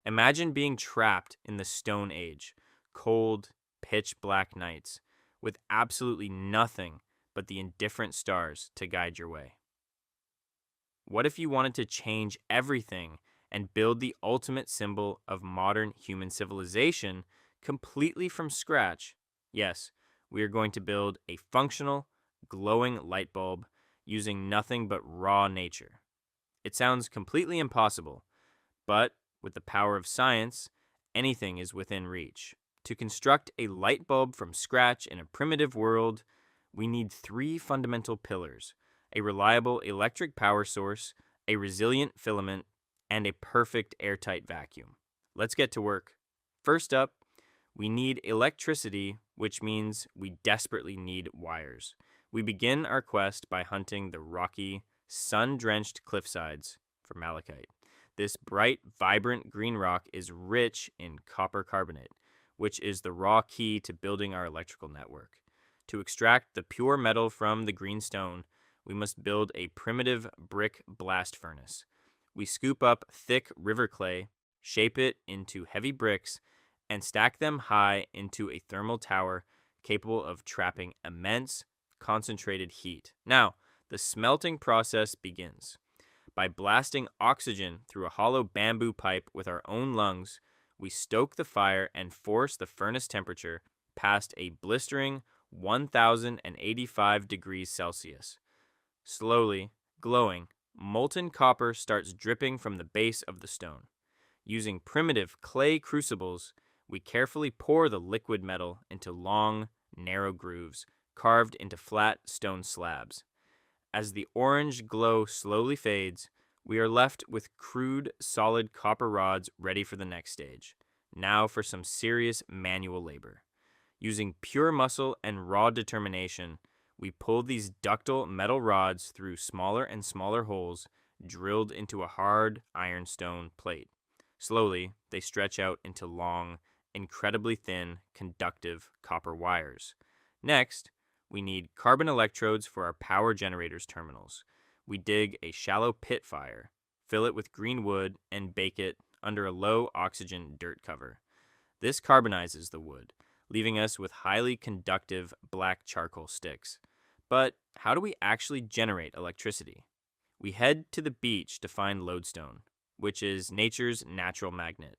Imagine being trapped in the Stone Age, cold, pitch black nights, with absolutely nothing but the indifferent stars to guide your way. What if you wanted to change everything and build the ultimate symbol of modern human civilization completely from scratch? Yes, we are going to build a functional, glowing light bulb using nothing but raw nature. It sounds completely impossible, but with the power of science, anything is within reach. To construct a light bulb from scratch in a primitive world, we need three fundamental pillars: a reliable electric power source, a resilient filament, and a perfect airtight vacuum. Let's get to work. First up, we need electricity, which means we desperately need wires. We begin our quest by hunting the rocky, sun-drenched cliffsides for malachite. This bright, vibrant green rock is rich in copper carbonate, which is the raw key to building our electrical network. To extract the pure metal from the green stone, we must build a primitive brick blast furnace. We scoop up thick river clay, shape it into heavy bricks, and stack them high into a thermal tower capable of trapping immense, concentrated heat. Now, the smelting process begins. By blasting oxygen through a hollow bamboo pipe with our own lungs, we stoke the fire and force the furnace temperature past a blistering 1085 degrees Celsius. Slowly, glowing, molten copper starts dripping from the base of the stone. Using primitive clay crucibles, we carefully pour the liquid metal into long, narrow grooves carved into flat stone slabs. As the orange glow slowly fades, we are left with crude, solid copper rods ready for the next stage. Now for some serious manual labor. Using pure muscle and raw determination, we pull these ductile metal rods through smaller and smaller holes drilled into a hard ironstone plate. Slowly, they stretch out into long, incredibly thin, conductive copper wires. Next, we need carbon electrodes for our power generators terminals. We dig a shallow pit fire, fill it with green wood, and bake it under a low oxygen dirt cover. This carbonizes the wood, leaving us with highly conductive black charcoal sticks. But how do we actually generate electricity? We head to the beach to find lodestone, which is nature's natural magnet.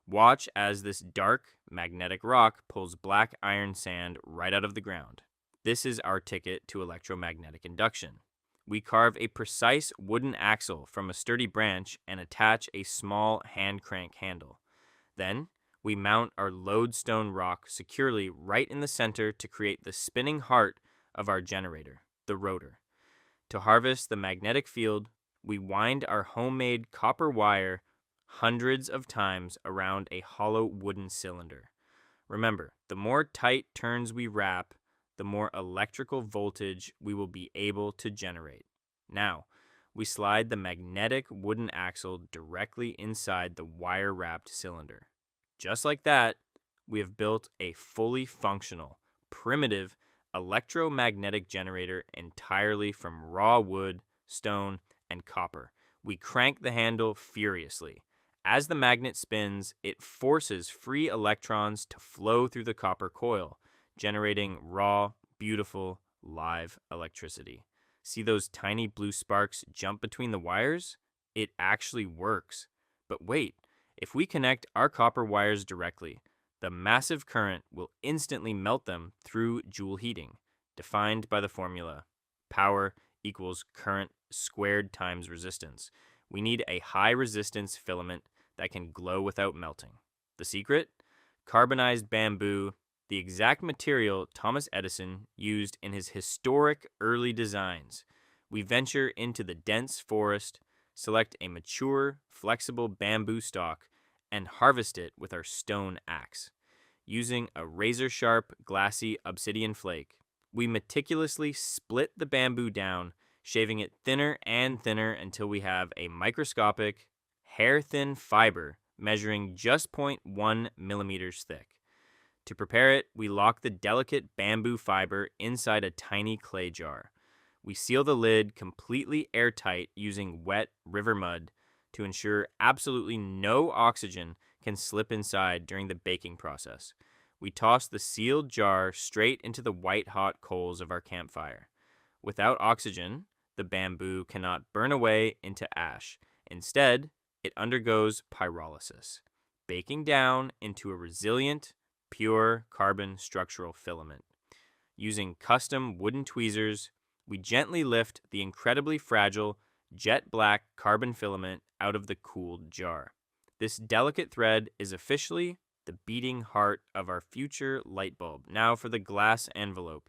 Watch as this dark, magnetic rock pulls black iron sand right out of the ground. This is our ticket to electromagnetic induction. We carve a precise wooden axle from a sturdy branch and attach a small hand crank handle. Then, we mount our lodestone rock securely right in the center to create the spinning heart of our generator, the rotor. To harvest the magnetic field, we wind our homemade copper wire hundreds of times around a hollow wooden cylinder. Remember, the more tight turns we wrap, the more electrical voltage we will be able to generate. Now, we slide the magnetic wooden axle directly inside the wire-wrapped cylinder. Just like that, we have built a fully functional, primitive electromagnetic generator entirely from raw wood, stone, and copper. We crank the handle furiously. As the magnet spins, it forces free electrons to flow through the copper coil, generating raw, beautiful, live electricity. See those tiny blue sparks jump between the wires? It actually works. But wait, if we connect our copper wires directly, the massive current will instantly melt them through Joule heating, defined by the formula power equals current squared times resistance. We need a high resistance filament that can glow without melting. The secret? Carbonized bamboo, the exact material Thomas Edison used in his historic early designs. We venture into the dense forest, select a mature, flexible bamboo stalk, and harvest it with our stone axe. Using a razor-sharp, glassy obsidian flake, we meticulously split the bamboo down, shaving it thinner and thinner until we have a microscopic, hair-thin fiber measuring just 0.1 millimeters thick. To prepare it, we lock the delicate bamboo fiber inside a tiny clay jar. We seal the lid completely airtight using wet river mud to ensure absolutely no oxygen can slip inside during the baking process. We toss the sealed jar straight into the white-hot coals of our campfire. Without oxygen, the bamboo cannot burn away into ash. Instead, it undergoes pyrolysis, baking down into a resilient, pure carbon structural filament. Using custom wooden tweezers, we gently lift the incredibly fragile, jet black carbon filament out of the cooled jar. This delicate thread is officially the beating heart of our future light bulb. Now for the glass envelope.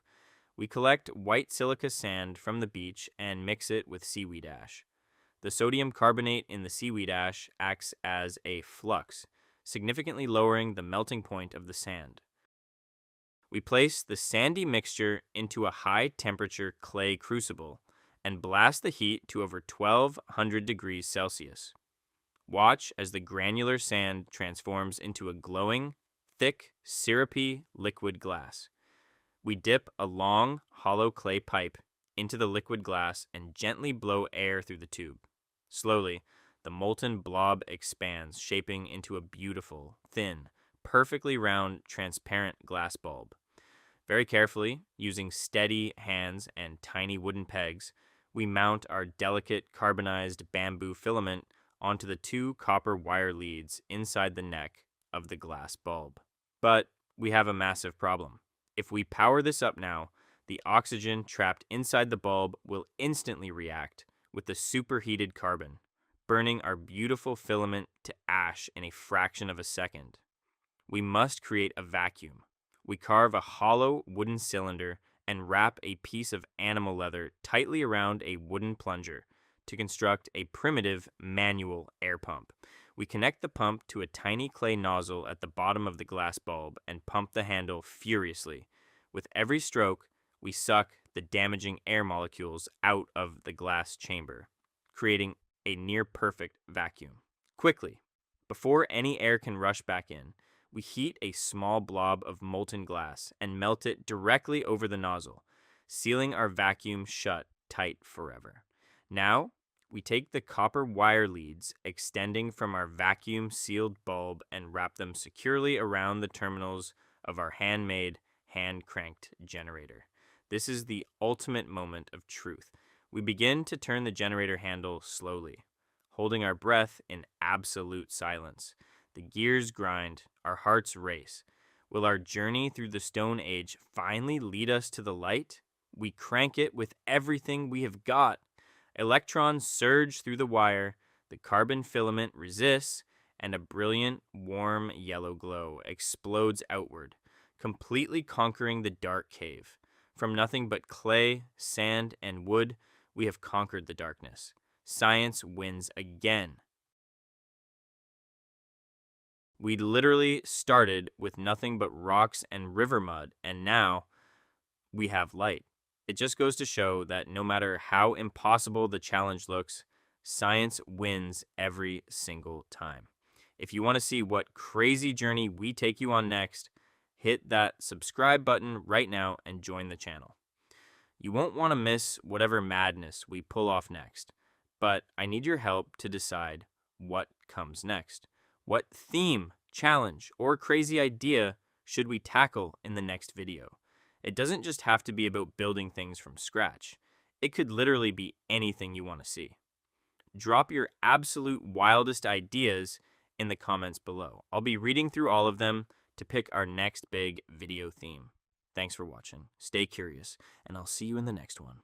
We collect white silica sand from the beach and mix it with seaweed ash. The sodium carbonate in the seaweed ash acts as a flux, significantly lowering the melting point of the sand. We place the sandy mixture into a high-temperature clay crucible and blast the heat to over 1200 degrees Celsius. Watch as the granular sand transforms into a glowing, thick, syrupy liquid glass. We dip a long, hollow clay pipe into the liquid glass and gently blow air through the tube. Slowly, the molten blob expands, shaping into a beautiful, thin, perfectly round, transparent glass bulb. Very carefully, using steady hands and tiny wooden pegs, we mount our delicate carbonized bamboo filament onto the two copper wire leads inside the neck of the glass bulb. But we have a massive problem. If we power this up now, the oxygen trapped inside the bulb will instantly react with the superheated carbon, burning our beautiful filament to ash in a fraction of a second. We must create a vacuum. We carve a hollow wooden cylinder and wrap a piece of animal leather tightly around a wooden plunger to construct a primitive manual air pump. We connect the pump to a tiny clay nozzle at the bottom of the glass bulb and pump the handle furiously. With every stroke, we suck the damaging air molecules out of the glass chamber, creating a near-perfect vacuum. Quickly, before any air can rush back in, we heat a small blob of molten glass and melt it directly over the nozzle, sealing our vacuum shut tight forever. Now, we take the copper wire leads extending from our vacuum-sealed bulb and wrap them securely around the terminals of our handmade, hand-cranked generator. This is the ultimate moment of truth. We begin to turn the generator handle slowly, holding our breath in absolute silence. The gears grind, our hearts race. Will our journey through the Stone Age finally lead us to the light? We crank it with everything we have got. Electrons surge through the wire, the carbon filament resists, and a brilliant, warm yellow glow explodes outward, completely conquering the dark cave. From nothing but clay, sand, and wood, we have conquered the darkness. Science wins again. We literally started with nothing but rocks and river mud, and now we have light. It just goes to show that no matter how impossible the challenge looks, science wins every single time. If you want to see what crazy journey we take you on next, hit that subscribe button right now and join the channel. You won't want to miss whatever madness we pull off next, but I need your help to decide what comes next. What theme, challenge, or crazy idea should we tackle in the next video? It doesn't just have to be about building things from scratch. It could literally be anything you want to see. Drop your absolute wildest ideas in the comments below. I'll be reading through all of them to pick our next big video theme. Thanks for watching. Stay curious, and I'll see you in the next one.